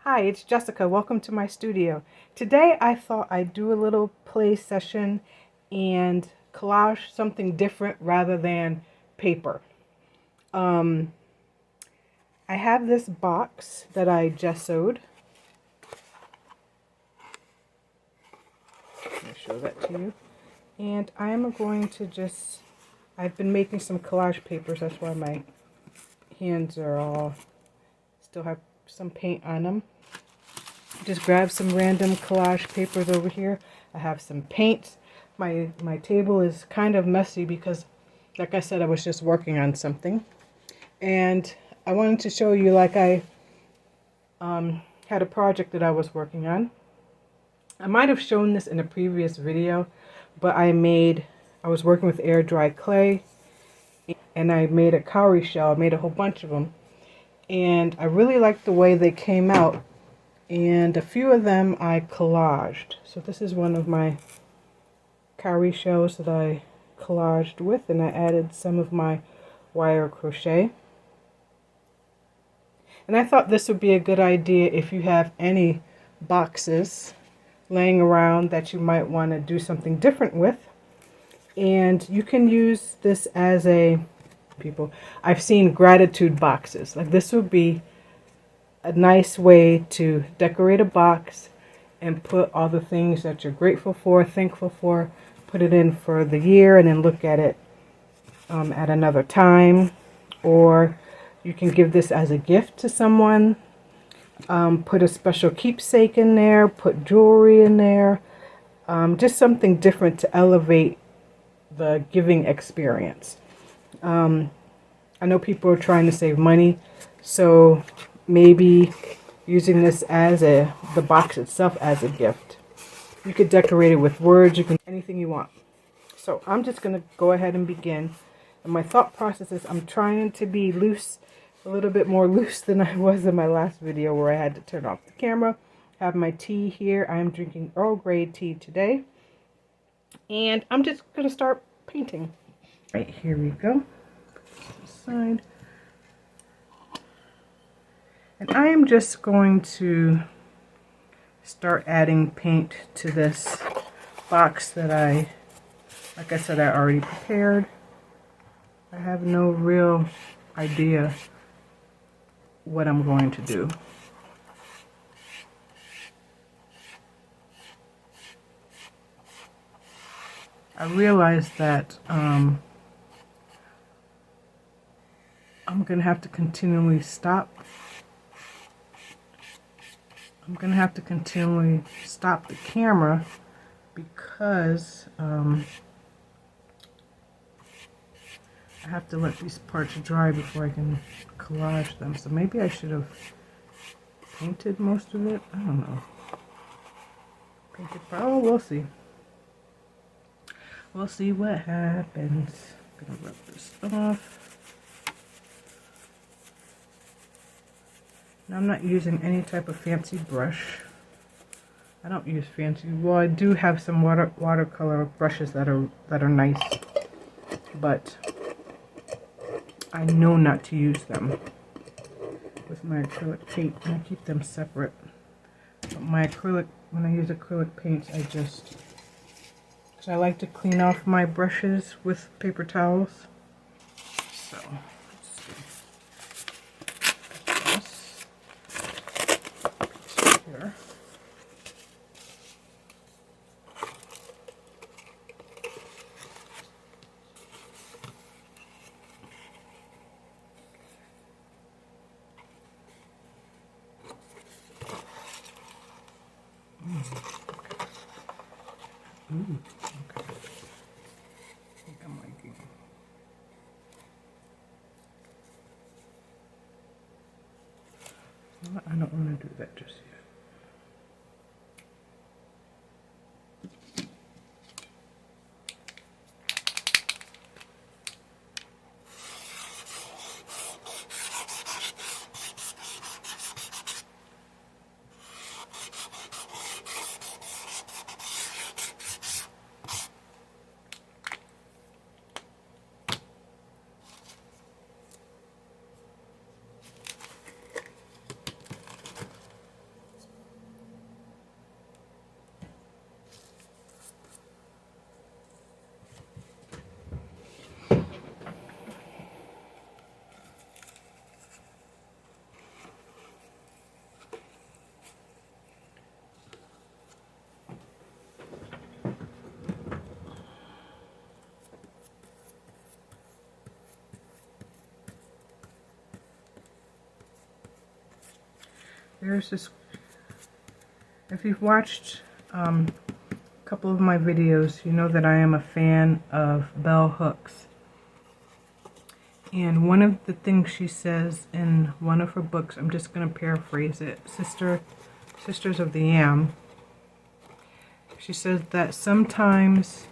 Hi, it's Jessica. Welcome to my studio. Today I thought I'd do a little play session and collage something different rather than paper. I have this box that I gessoed. Let me show that to you. And I'm going to I've been making some collage papers. That's why my hands are all, still have some paint on them. Just grab some random collage papers over here. I have some paint. My table is kind of messy because, like I said, I was just working on something. And I wanted to show you, like I had a project that I was working on. I might have shown this in a previous video, but I was working with air dry clay and I made a cowrie shell. I made a whole bunch of them. And I really liked the way they came out. And a few of them I collaged. So this is one of my cowrie shells that I collaged with, and I added some of my wire crochet. And I thought this would be a good idea if you have any boxes laying around that you might want to do something different with. And you can use this as I've seen gratitude boxes. Like this would be a nice way to decorate a box and put all the things that you're grateful for, thankful for, put it in for the year and then look at it at another time. Or you can give this as a gift to someone, put a special keepsake in there, put jewelry in there, just something different to elevate the giving experience. I know people are trying to save money, so maybe using this as the box itself as a gift. You could decorate it with words, you can anything you want. So I'm just going to go ahead and begin. And my thought process is I'm trying to be loose, a little bit more loose than I was in my last video where I had to turn off the camera. I have my tea here. I'm drinking Earl Grey tea today. And I'm just going to start painting. Right, here we go. Put this aside. And I am just going to start adding paint to this box that like I said, I already prepared. I have no real idea what I'm going to do. I realized that I'm going to have to continually stop. I'm going to have to continually stop the camera because I have to let these parts dry before I can collage them. So maybe I should have painted most of it. I don't know. Oh, we'll see. We'll see what happens. I'm going to rub this off. Now, I'm not using any type of fancy brush. I don't use fancy. Well, I do have some watercolor brushes that are nice, but I know not to use them with my acrylic paint, and I keep them separate. But my acrylic, when I use acrylic paints, because I like to clean off my brushes with paper towels. So, let's see. This here. Ooh, okay. I think I'm liking it. I don't want to do that just yet. here's this. If you've watched a couple of my videos, you know that I am a fan of bell hooks. And one of the things she says in one of her books, I'm just going to paraphrase it, Sisters of the Yam, she says that sometimes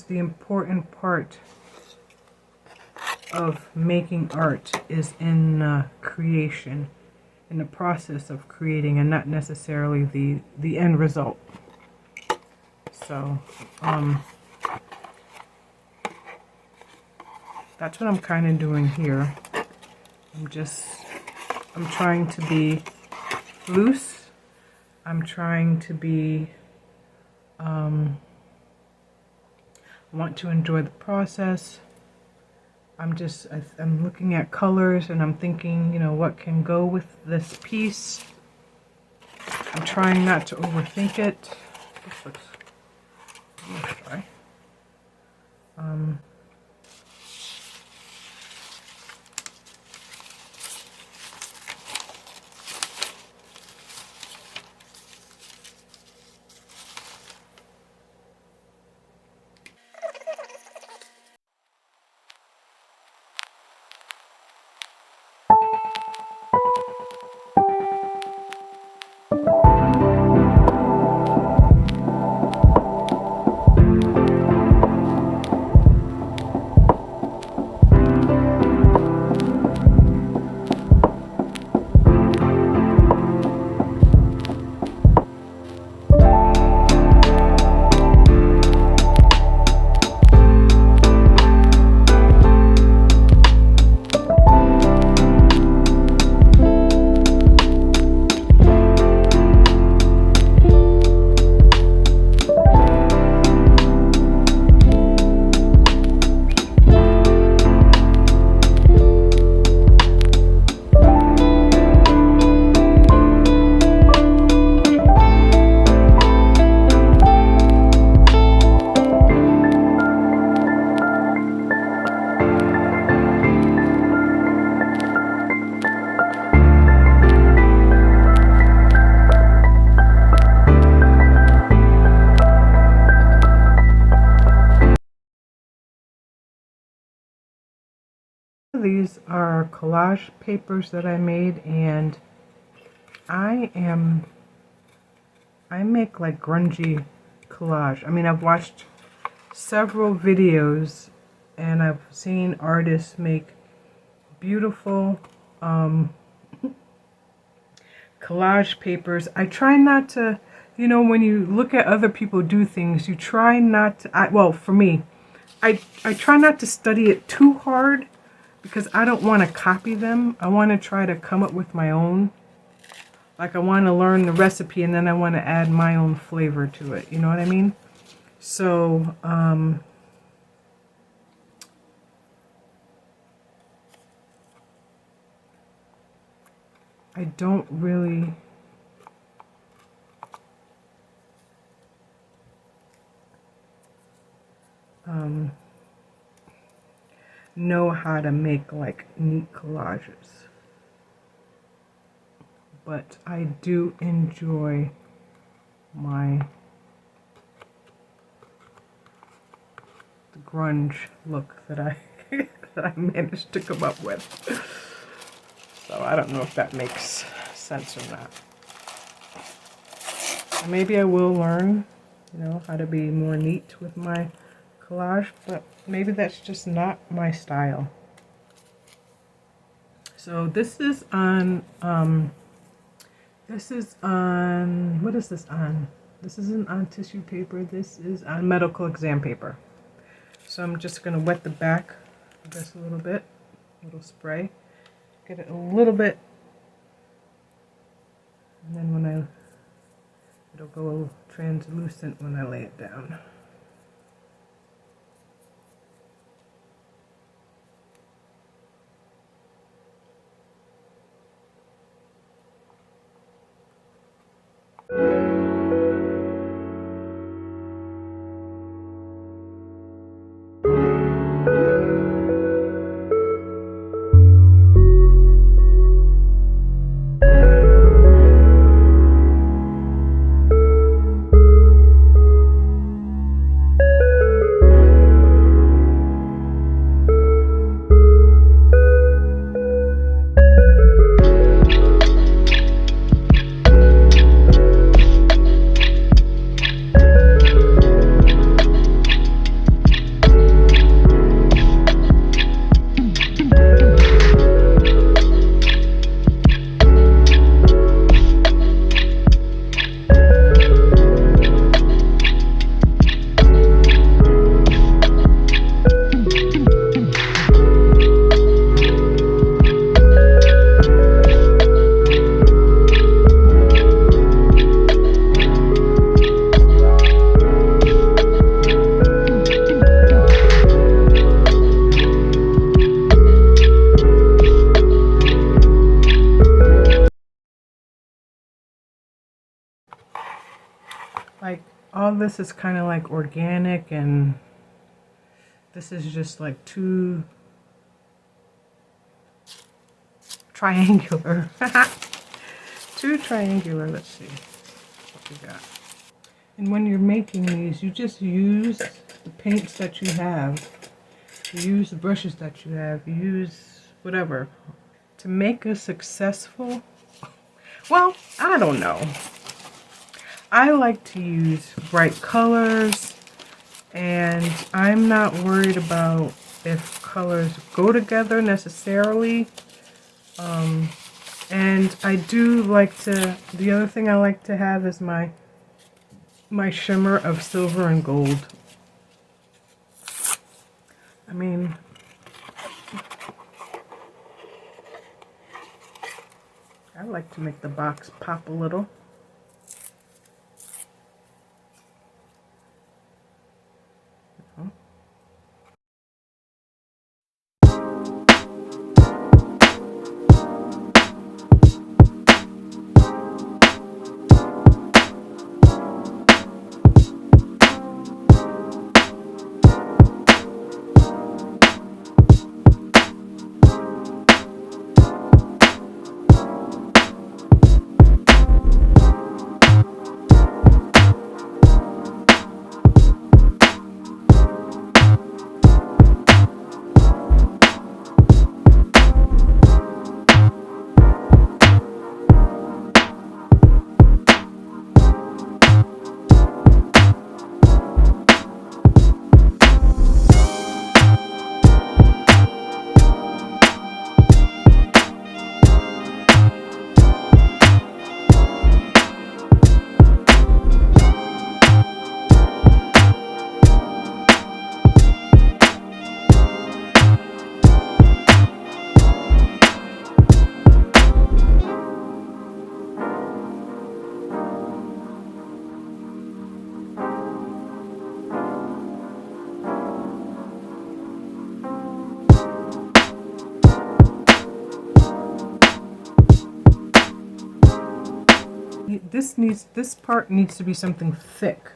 the important part of making art is in creation, in the process of creating, and not necessarily the end result. So that's what I'm kind of doing here. I'm trying to be loose. I'm trying to be want to enjoy the process. I'm looking at colors and I'm thinking, you know, what can go with this piece. I'm trying not to overthink it. This looks, let's try. These are collage papers that I made, and I make like grungy collage. I mean, I've watched several videos and I've seen artists make beautiful collage papers. I try not to, you know, when you look at other people do things, you try not to, well, for me, I try not to study it too hard, because I don't want to copy them. I want to try to come up with my own. Like, I want to learn the recipe and then I want to add my own flavor to it. You know what I mean? So, I don't really know how to make like neat collages, but I do enjoy the grunge look that I that I managed to come up with. So I don't know if that makes sense or not. And maybe I will learn, you know, how to be more neat with my collage, but maybe that's just not my style. So this is on what is this on? This isn't on tissue paper, this is on medical exam paper. So I'm just going to wet the back of this a little bit, a little spray, get it a little bit, and then it'll go translucent when I lay it down. Like, all this is kind of like organic, and this is just like too triangular. Too triangular. Let's see what we got. And when you're making these, you just use the paints that you have. You use the brushes that you have. You use whatever. To make a successful, well, I don't know. I like to use bright colors, and I'm not worried about if colors go together necessarily. And I do like to, the other thing I like to have is my shimmer of silver and gold. I mean, I like to make the box pop a little. This part needs to be something thick.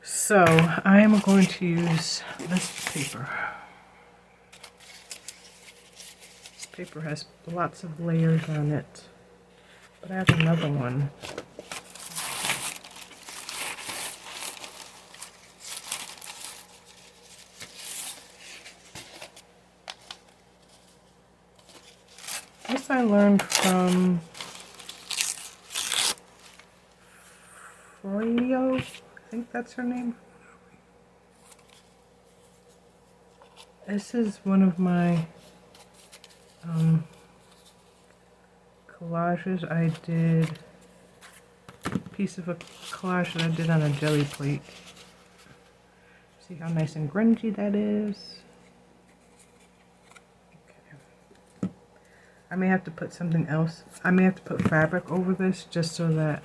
So I am going to use this paper. This paper has lots of layers on it, but I have another one. This I learned from Froyo, I think that's her name. This is one of my collages. I did a piece of a collage that I did on a jelly plate. See how nice and grungy that is? Okay. I may have to put something else. I may have to put fabric over this just so that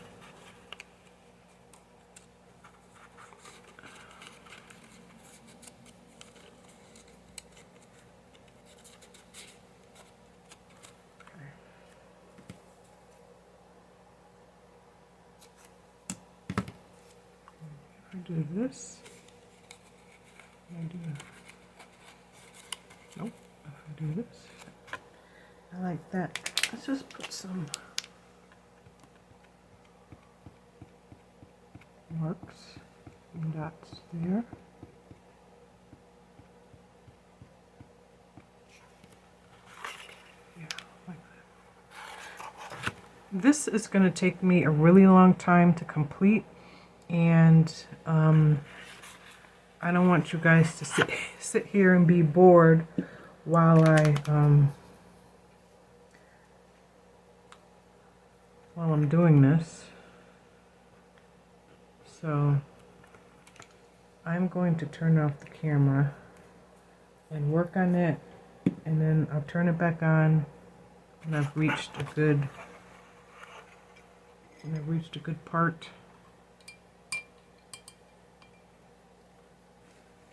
do this. I do. Nope. If I do this, I like that. Let's just put some marks and dots there. Yeah, like that. This is going to take me a really long time to complete, and I don't want you guys to sit here and be bored while I'm doing this. So I'm going to turn off the camera and work on it, and then I'll turn it back on when I've reached a good part.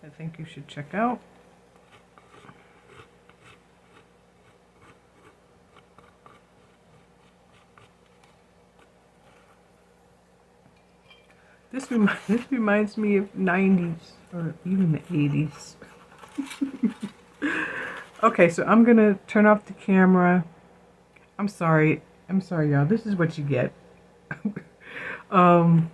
I think you should check out. This reminds me of 90s or even the 80s. Okay, so I'm gonna turn off the camera. I'm sorry, y'all. This is what you get. I'm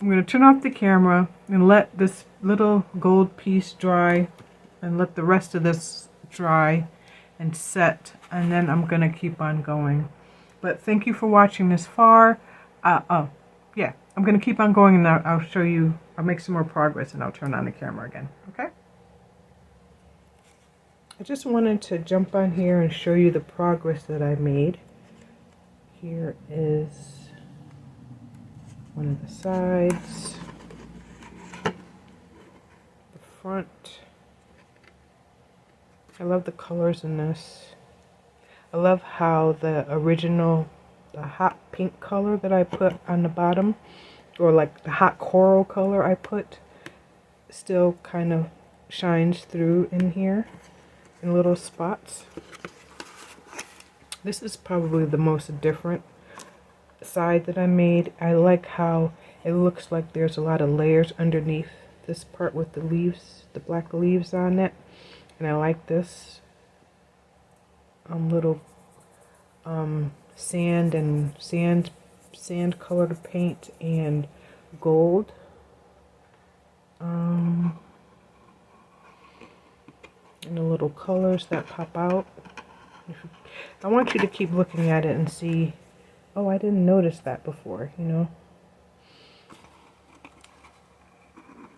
gonna turn off the camera and let this little gold piece dry, and let the rest of this dry and set, and then I'm gonna keep on going. But thank you for watching this far. Yeah, I'm gonna keep on going, and I'll show you. I'll make some more progress, and I'll turn on the camera again. Okay. I just wanted to jump on here and show you the progress that I made. Here is one of the sides, the front. I love the colors in this. I love how the original, the hot pink color that I put on the bottom, or like the hot coral color I put, still kind of shines through in here in little spots. This is probably the most different side that I made. I like how it looks like there's a lot of layers underneath this part with the leaves, the black leaves on it. And I like this little sand colored paint and gold. And the little colors that pop out. I want you to keep looking at it and see, oh, I didn't notice that before, you know.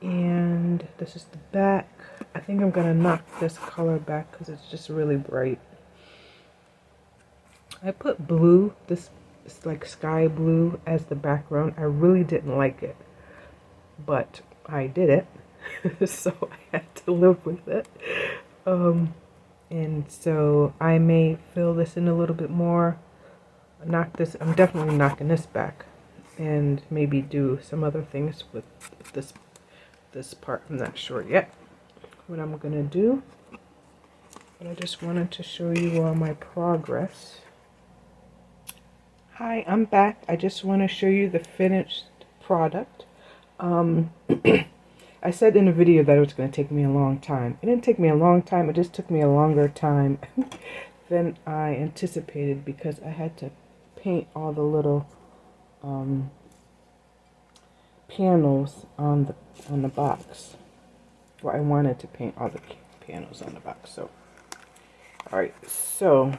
And this is the back. I think I'm gonna knock this color back because it's just really bright. I put blue, this is like sky blue, as the background. I really didn't like it, but I did it, so I had to live with it. And so I may fill this in a little bit more. Knock this. I'm definitely knocking this back, and maybe do some other things with this part. I'm not sure yet what I'm gonna do, but I just wanted to show you all my progress. Hi, I'm back. I just want to show you the finished product. I said in a video that it was going to take me a long time. It didn't take me a long time, it just took me a longer time than I anticipated, because I had to paint all the little panels on the box. Well, I wanted to paint all the panels on the box. So, alright, so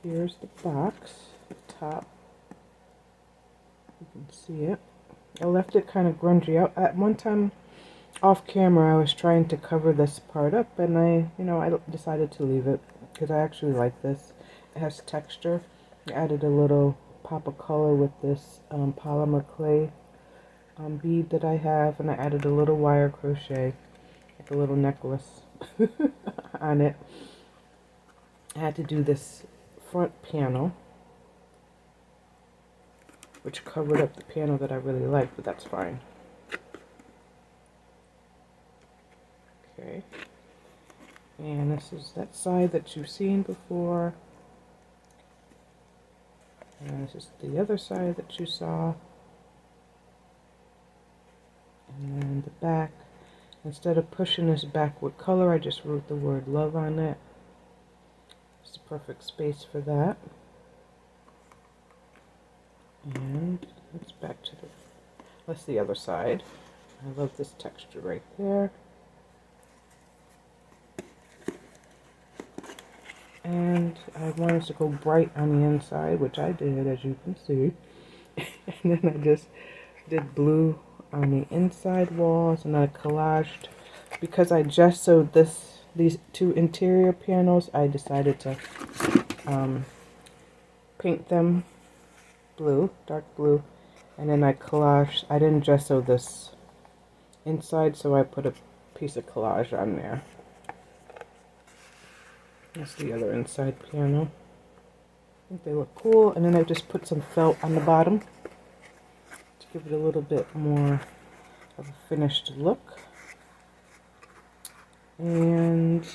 here's the box, the top. You can see it. I left it kind of grungy out. At one time, off camera, I was trying to cover this part up, and I decided to leave it because I actually like this. It has texture. I added a little pop of color with this polymer clay bead that I have, and I added a little wire crochet, like a little necklace on it. I had to do this front panel, which covered up the panel that I really like, but that's fine. Okay, and this is that side that you've seen before, and this is the other side that you saw, and then the back. Instead of pushing this back with color, I just wrote the word love on it. It's the perfect space for that. And let's back to that's the other side. I love this texture right there. And I wanted to go bright on the inside, which I did, as you can see. And then I just did blue on the inside walls, and I collaged. Because I just sewed these two interior panels, I decided to paint them blue, dark blue, and then I collaged. I didn't gesso this inside, so I put a piece of collage on there. That's the other inside panel. I think they look cool, and then I just put some felt on the bottom to give it a little bit more of a finished look. And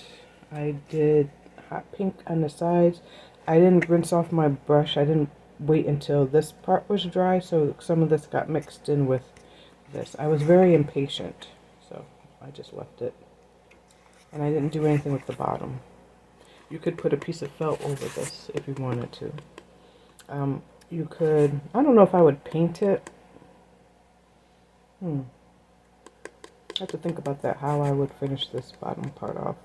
I did hot pink on the sides. I didn't rinse off my brush. I didn't wait until this part was dry, so some of this got mixed in with this. I was very impatient, so I just left it. And I didn't do anything with the bottom. You could put a piece of felt over this if you wanted to. You could, I don't know if I would paint it. I have to think about that, how I would finish this bottom part off.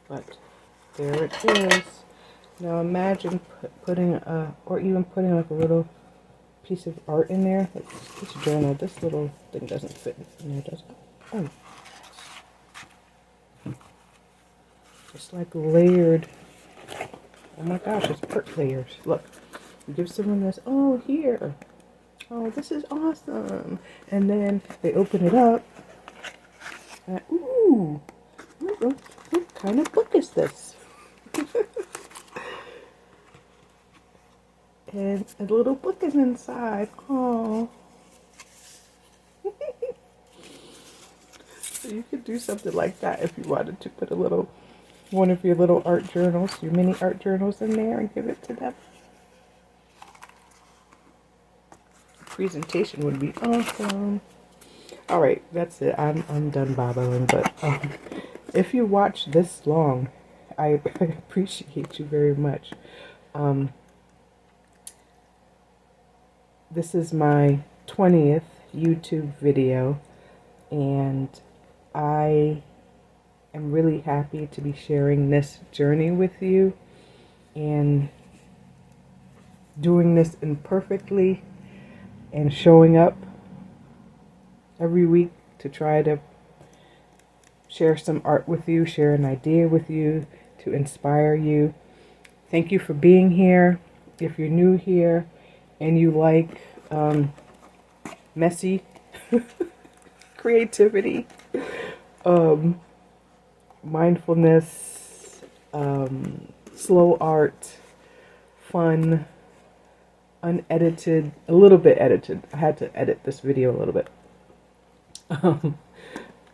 But there it is. Now imagine putting or even putting like a little piece of art in there. Like this journal, this little thing doesn't fit in there, does it? Oh. It's like layered. Oh my gosh, it's art layers. Look, you give someone this, oh here. Oh, this is awesome. And then they open it up. And, ooh, what kind of book is this? And a little book is inside. Oh. So you could do something like that if you wanted to put a little, one of your little art journals, your mini art journals in there and give it to them. Presentation would be awesome. All right, that's it. I'm done babbling, but if you watch this long, I appreciate you very much. This is my 20th YouTube video, and I am really happy to be sharing this journey with you and doing this imperfectly and showing up every week to try to share some art with you, share an idea with you, to inspire you. Thank you for being here. If you're new here and you like messy creativity, mindfulness, slow art, fun, unedited, a little bit edited. I had to edit this video a little bit.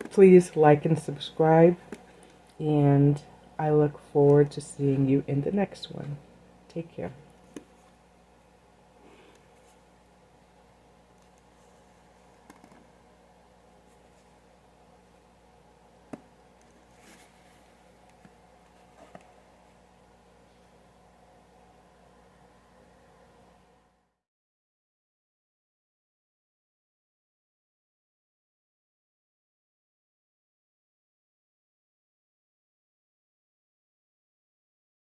Please like and subscribe, and I look forward to seeing you in the next one. Take care.